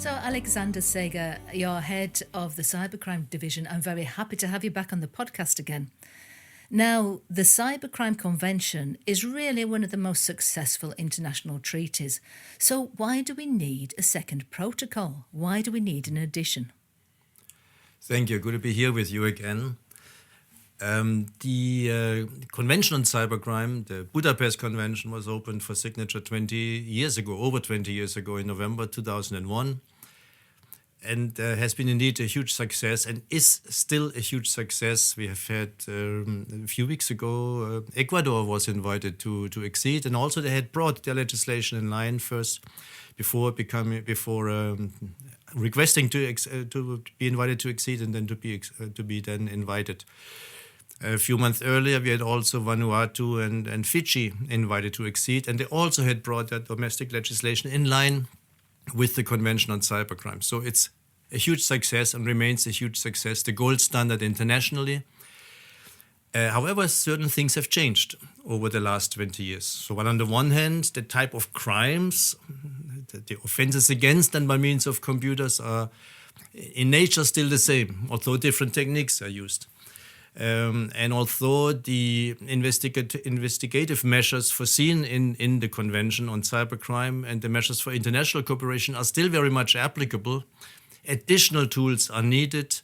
So, Alexander Seger, you're head of the Cybercrime division. I'm very happy to have you back on the podcast again. Now, the Cybercrime Convention is really one of the most successful international treaties. So, why do we need a second protocol? Why do we need an addition? Thank you. Good to be here with you again. The Convention on Cybercrime, the Budapest Convention, was opened for signature 20 years ago, over 20 years ago, in November 2001. And has been indeed a huge success and is still a huge success. We have had a few weeks ago, Ecuador was invited to accede, and also they had brought their legislation in line first before requesting to be invited to accede, and then to be then invited. A few months earlier, we had also Vanuatu and Fiji invited to accede, and they also had brought their domestic legislation in line with the Convention on Cybercrime. So it's a huge success and remains a huge success, the gold standard internationally. However, certain things have changed over the last 20 years. So while on the one hand, the type of crimes, the offenses against and by means of computers are in nature still the same, although different techniques are used. And although the investigative measures foreseen in the Convention on Cybercrime and the measures for international cooperation are still very much applicable, additional tools are needed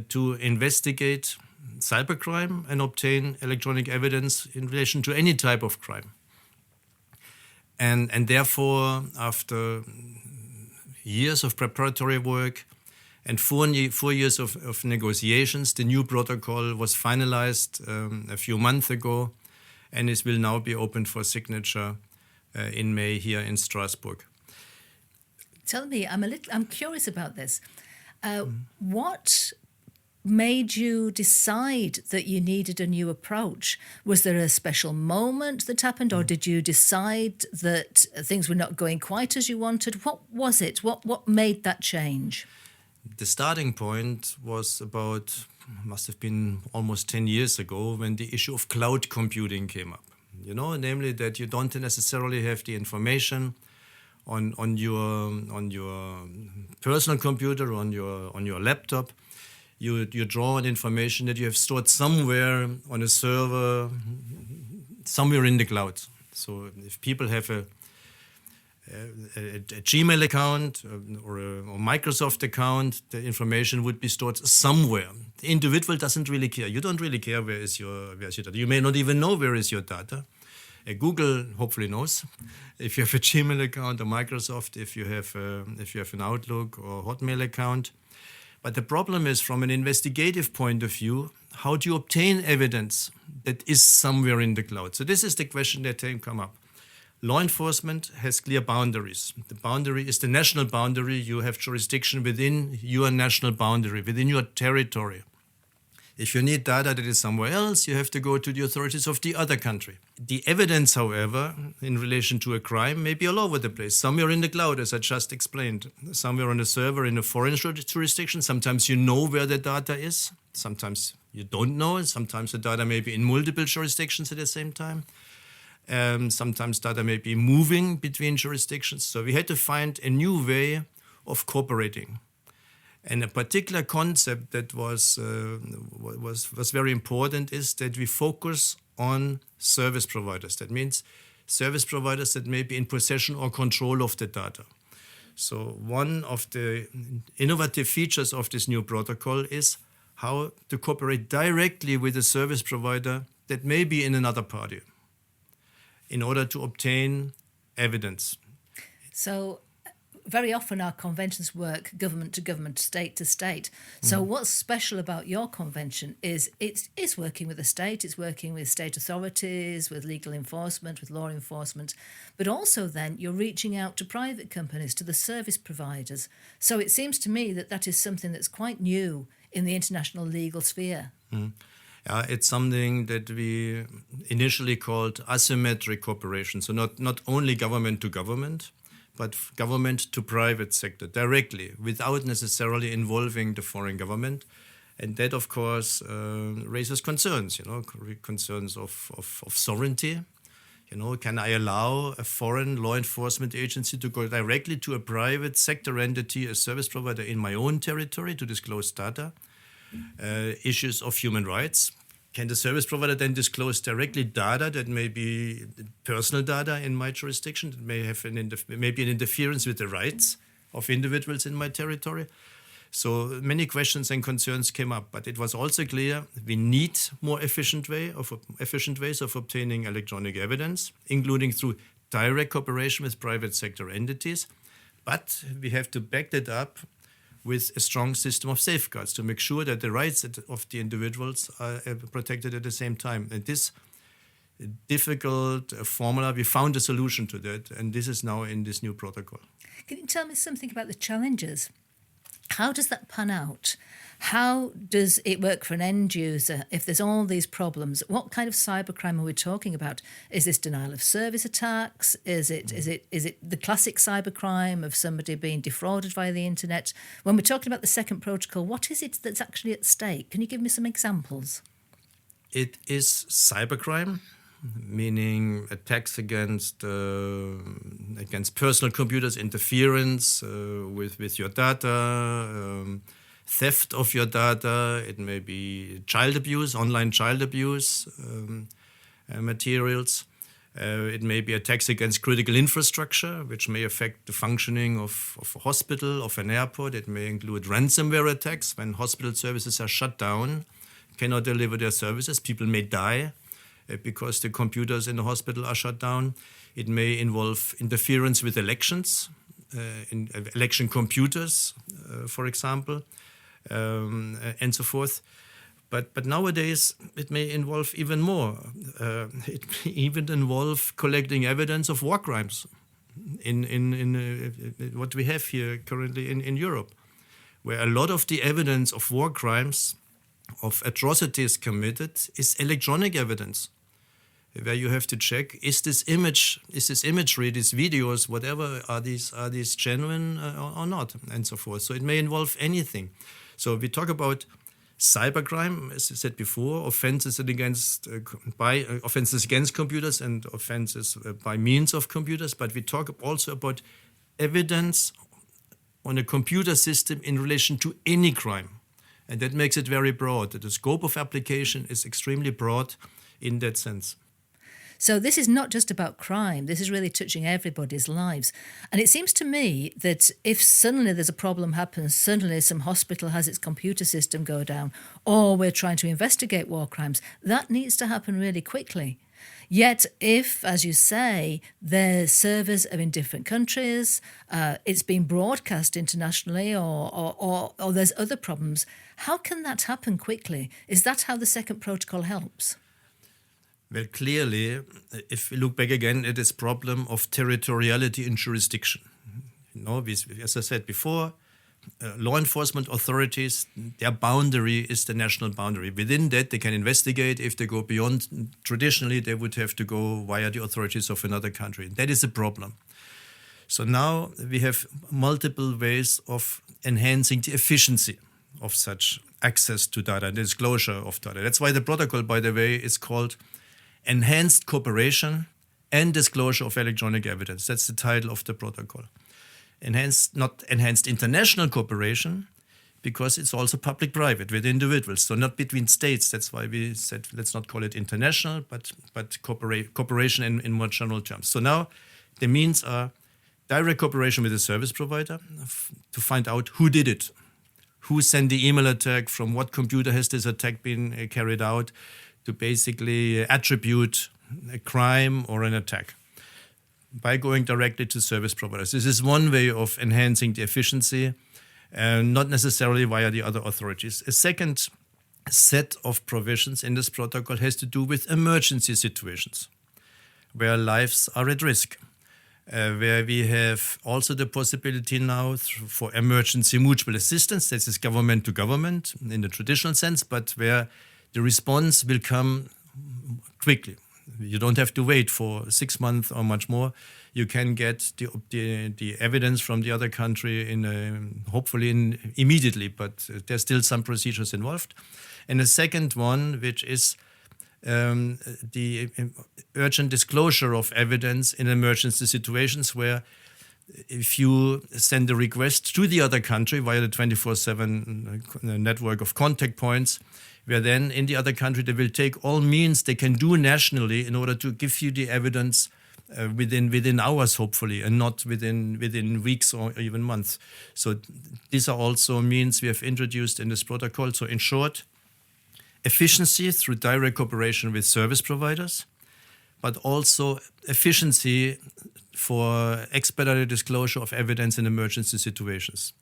to investigate cybercrime and obtain electronic evidence in relation to any type of crime. And therefore, after years of preparatory work, and 4 years of negotiations, the new protocol was finalized a few months ago, and it will now be opened for signature in May here in Strasbourg. Tell me, I'm curious about this. What made you decide that you needed a new approach? Was there a special moment that happened, or did you decide that things were not going quite as you wanted? What was it? What made that change? The starting point was must have been almost 10 years ago, when the issue of cloud computing came up. Namely that you don't necessarily have the information on your personal computer, on your laptop. You draw on information that you have stored somewhere on a server, somewhere in the cloud. So if people have a Gmail account or a Microsoft account, the information would be stored somewhere. The individual doesn't really care. You don't really care where is your data. You may not even know where is your data. Google hopefully knows if you have a Gmail account or Microsoft, if you have an Outlook or Hotmail account. But the problem is, from an investigative point of view, how do you obtain evidence that is somewhere in the cloud? So this is the question that can come up. Law enforcement has clear boundaries. The boundary is the national boundary. You have jurisdiction within your national boundary, within your territory. If you need data that is somewhere else, you have to go to the authorities of the other country. The evidence, however, in relation to a crime may be all over the place. Somewhere in the cloud, as I just explained. Somewhere on a server in a foreign jurisdiction. Sometimes you know where the data is. Sometimes you don't know. Sometimes the data may be in multiple jurisdictions at the same time. Sometimes data may be moving between jurisdictions. So we had to find a new way of cooperating. And a particular concept that was very important is that we focus on service providers. That means service providers that may be in possession or control of the data. So one of the innovative features of this new protocol is how to cooperate directly with a service provider that may be in another party, in order to obtain evidence. So very often our conventions work government to government, state to state. So what's special about your convention is it's working with the state, it's working with state authorities, with legal enforcement, with law enforcement, but also then you're reaching out to private companies, to the service providers. So it seems to me that is something that's quite new in the international legal sphere. It's something that we initially called asymmetric cooperation. So not only government to government, but government to private sector directly, without necessarily involving the foreign government. And that, of course, raises concerns, concerns of sovereignty. Can I allow a foreign law enforcement agency to go directly to a private sector entity, a service provider in my own territory to disclose data? Issues of human rights. Can the service provider then disclose directly data that may be personal data in my jurisdiction, that may have maybe an interference with the rights of individuals in my territory? So many questions and concerns came up, but it was also clear we need more efficient ways of obtaining electronic evidence, including through direct cooperation with private sector entities. But we have to back that up with a strong system of safeguards to make sure that the rights of the individuals are protected at the same time. And this difficult formula, we found a solution to that, and this is now in this new protocol. Can you tell me something about the challenges? How does that pan out? How does it work for an end user if there's all these problems? What kind of cybercrime are we talking about? Is this denial of service attacks? Is it the classic cybercrime of somebody being defrauded via the internet? When we're talking about the second protocol, what is it that's actually at stake? Can you give me some examples? It is cybercrime, meaning attacks against personal computers, interference with your data, theft of your data. It may be child abuse, online child abuse materials. It may be attacks against critical infrastructure, which may affect the functioning of a hospital, of an airport. It may include ransomware attacks when hospital services are shut down, cannot deliver their services. People may die because the computers in the hospital are shut down. It may involve interference with elections, in election computers, for example, and so forth. But nowadays, it may involve even more. It may even involve collecting evidence of war crimes in what we have here currently in Europe, where a lot of the evidence of war crimes, of atrocities committed, is electronic evidence, where you have to check, is this imagery, these videos, whatever, are these genuine or not, and so forth. So it may involve anything. So we talk about cybercrime, as I said before, offenses against computers and offenses by means of computers, but we talk also about evidence on a computer system in relation to any crime. And that makes it very broad. The scope of application is extremely broad in that sense. So this is not just about crime. This is really touching everybody's lives. And it seems to me that if suddenly there's a problem happens, suddenly some hospital has its computer system go down, or we're trying to investigate war crimes, that needs to happen really quickly. Yet if, as you say, the servers are in different countries, it's been broadcast internationally, or there's other problems, how can that happen quickly? Is that how the second protocol helps? Well, clearly, if we look back again at this problem of territoriality in jurisdiction, as I said before, law enforcement authorities, their boundary is the national boundary. Within that, they can investigate. If they go beyond, traditionally, they would have to go via the authorities of another country. That is a problem. So now we have multiple ways of enhancing the efficiency of such access to data, disclosure of data. That's why the protocol, by the way, is called Enhanced Cooperation and Disclosure of Electronic Evidence. That's the title of the protocol. Not enhanced international cooperation, because it's also public-private with individuals, so not between states. That's why we said let's not call it international, but cooperation in more general terms. So now the means are direct cooperation with the service provider to find out who did it, who sent the email attack, from what computer has this attack been carried out, to basically attribute a crime or an attack by going directly to service providers. This is one way of enhancing the efficiency, not necessarily via the other authorities. A second set of provisions in this protocol has to do with emergency situations where lives are at risk, where we have also the possibility now for emergency mutual assistance. This is government to government in the traditional sense, but where the response will come quickly. You don't have to wait for 6 months or much more. You can get the evidence from the other country hopefully immediately, but there's still some procedures involved. And the second one, which is the urgent disclosure of evidence in emergency situations where if you send a request to the other country via the 24/7 network of contact points, where then in the other country they will take all means they can do nationally in order to give you the evidence within hours, hopefully, and not within weeks or even months. So these are also means we have introduced in this protocol. So in short, efficiency through direct cooperation with service providers, but also efficiency for expedited disclosure of evidence in emergency situations.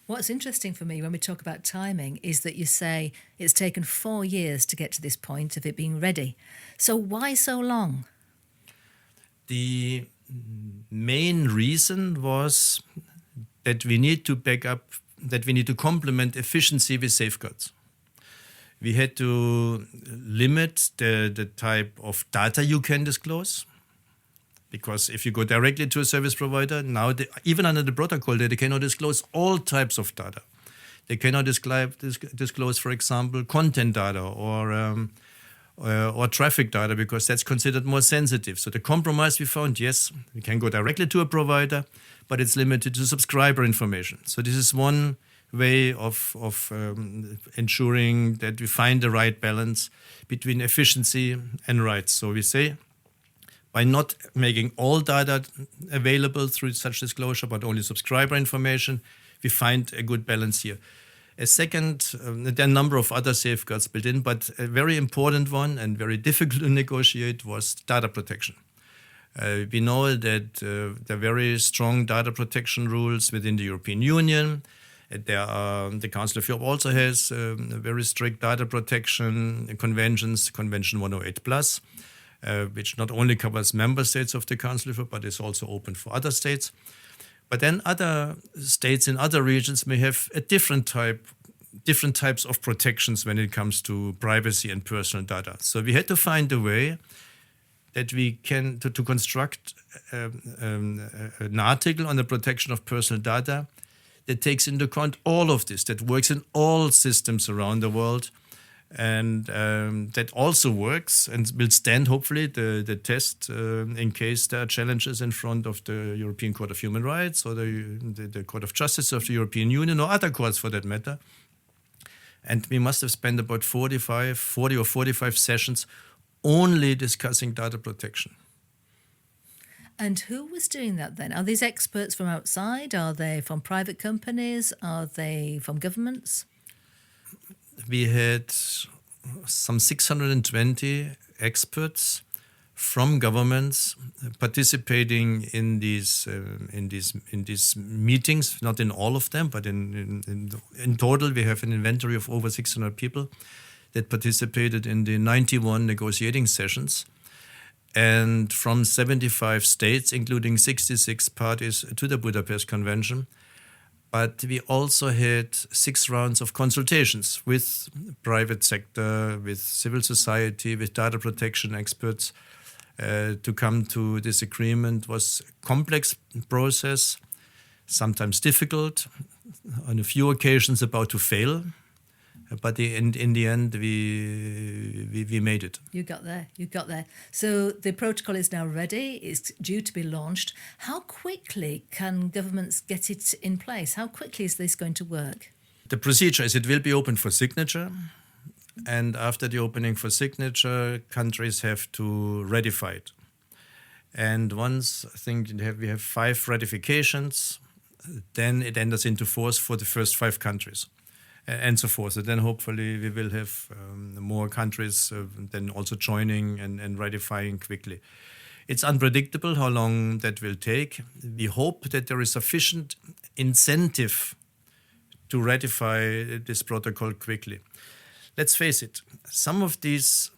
What's interesting for me when we talk about timing is that you say it's taken 4 years to get to this point of it being ready. So why so long? The main reason was that we need to back up, that we need to complement efficiency with safeguards. We had to limit the type of data you can disclose, because if you go directly to a service provider, now even under the protocol, they cannot disclose all types of data. They cannot disclose, for example, content data or traffic data, because that's considered more sensitive. So the compromise we found, yes, we can go directly to a provider, but it's limited to subscriber information. So this is one way of ensuring that we find the right balance between efficiency and rights. So we say, by not making all data available through such disclosure, but only subscriber information, we find a good balance here. A second, there are a number of other safeguards built in, but a very important one and very difficult to negotiate was data protection. We know that there are very strong data protection rules within the European Union. The Council of Europe also has very strict data protection conventions, Convention 108 plus, which not only covers member states of the Council of Europe, but is also open for other states. But then other states in other regions may have a different types of protections when it comes to privacy and personal data. So we had to find a way that we can to construct an article on the protection of personal data that takes into account all of this, that works in all systems around the world, and that also works and will stand, hopefully, the test in case there are challenges in front of the European Court of Human Rights or the Court of Justice of the European Union or other courts for that matter. And we must have spent about 40 or 45 sessions only discussing data protection. And who was doing that then? Are these experts from outside? Are they from private companies? Are they from governments? We had some 620 experts from governments participating in these meetings. Not in all of them, but in total, we have an inventory of over 600 people that participated in the 91 negotiating sessions, and from 75 states, including 66 parties to the Budapest Convention. But we also had 6 rounds of consultations with private sector, with civil society, with data protection experts to come to this agreement. It was a complex process, sometimes difficult, on a few occasions about to fail. But in the end, we made it. You got there. So the protocol is now ready. It's due to be launched. How quickly can governments get it in place? How quickly is this going to work? The procedure is it will be open for signature. And after the opening for signature, countries have to ratify it. And once, I think we have 5 ratifications, then it enters into force for the first 5 countries. And so forth. So then hopefully we will have more countries then also joining and ratifying quickly. It's unpredictable how long that will take. We hope that there is sufficient incentive to ratify this protocol quickly. Let's face it, some of these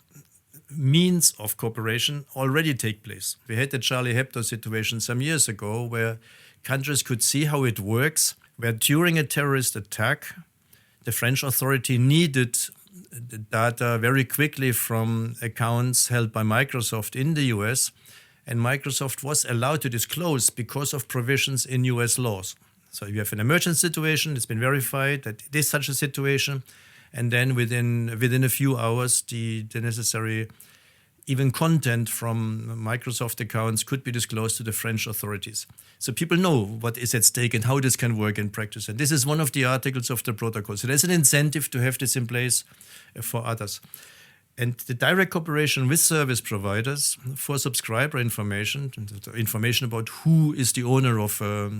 means of cooperation already take place. We had the Charlie Hebdo situation some years ago where countries could see how it works, where during a terrorist attack, the French authority needed the data very quickly from accounts held by Microsoft in the US, and Microsoft was allowed to disclose because of provisions in US laws. So you have an emergency situation, it's been verified that it is such a situation, and then within a few hours, the necessary even content from Microsoft accounts could be disclosed to the French authorities. So people know what is at stake and how this can work in practice. And this is one of the articles of the protocol. So there's an incentive to have this in place for others. And the direct cooperation with service providers for subscriber information about who is the owner of a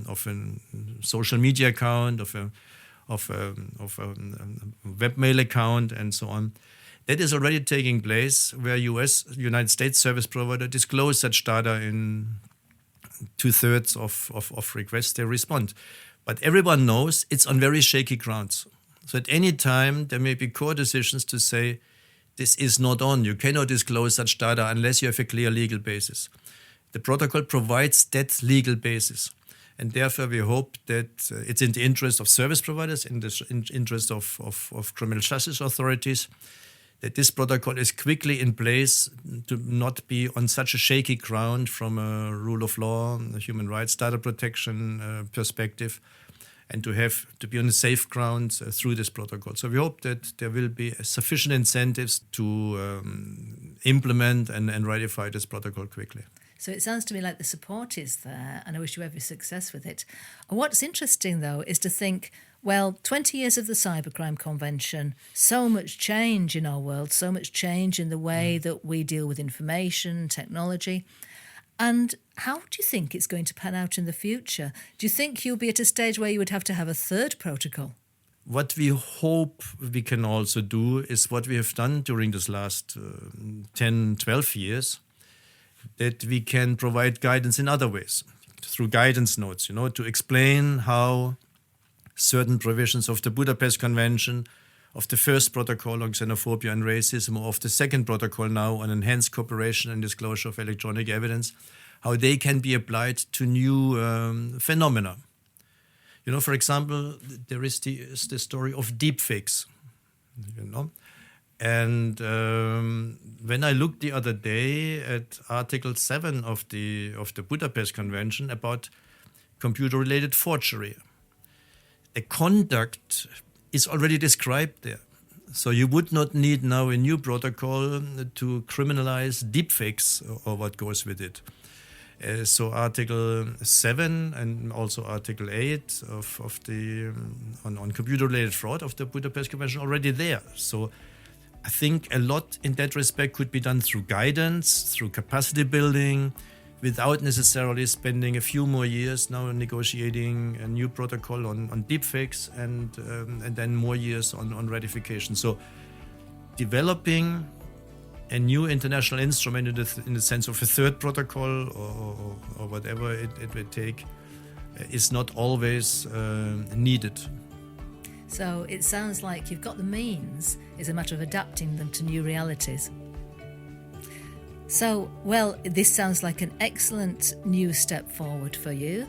social media account, of a webmail account, and so on. That is already taking place where United States service provider disclose such data in 2/3 of requests they respond. But everyone knows it's on very shaky grounds. So at any time, there may be court decisions to say, this is not on. You cannot disclose such data unless you have a clear legal basis. The protocol provides that legal basis. And therefore, we hope that it's in the interest of service providers, in the interest of criminal justice authorities, that this protocol is quickly in place to not be on such a shaky ground from a rule of law, a human rights, data protection perspective, and to be on a safe ground through this protocol. So we hope that there will be sufficient incentives to implement and ratify this protocol quickly. So it sounds to me like the support is there, and I wish you every success with it. And what's interesting, though, is to think, well, 20 years of the Cybercrime Convention, so much change in our world, so much change in the way that we deal with information, technology. And how do you think it's going to pan out in the future? Do you think you'll be at a stage where you would have to have a third protocol? What we hope we can also do is what we have done during this last 10, 12 years, that we can provide guidance in other ways, through guidance notes, to explain how certain provisions of the Budapest Convention, of the first protocol on xenophobia and racism, or of the second protocol now on enhanced cooperation and disclosure of electronic evidence, how they can be applied to new phenomena. For example, there is the story of deepfakes, And when I looked the other day at Article 7 of the Budapest Convention about computer-related forgery, the conduct is already described there. So you would not need now a new protocol to criminalize deepfakes or what goes with it. So Article 7 and also Article 8 of the on computer-related fraud of the Budapest Convention already there. So I think a lot in that respect could be done through guidance, through capacity building, without necessarily spending a few more years now negotiating a new protocol on deepfakes and then more years on ratification. So developing a new international instrument in the sense of a third protocol or whatever it would take is not always needed. So it sounds like you've got the means. It's a matter of adapting them to new realities. So, well, this sounds like an excellent new step forward for you.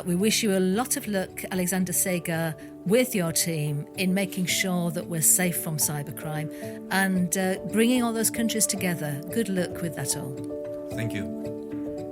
We wish you a lot of luck, Alexander Seger, with your team in making sure that we're safe from cybercrime and bringing all those countries together. Good luck with that all. Thank you.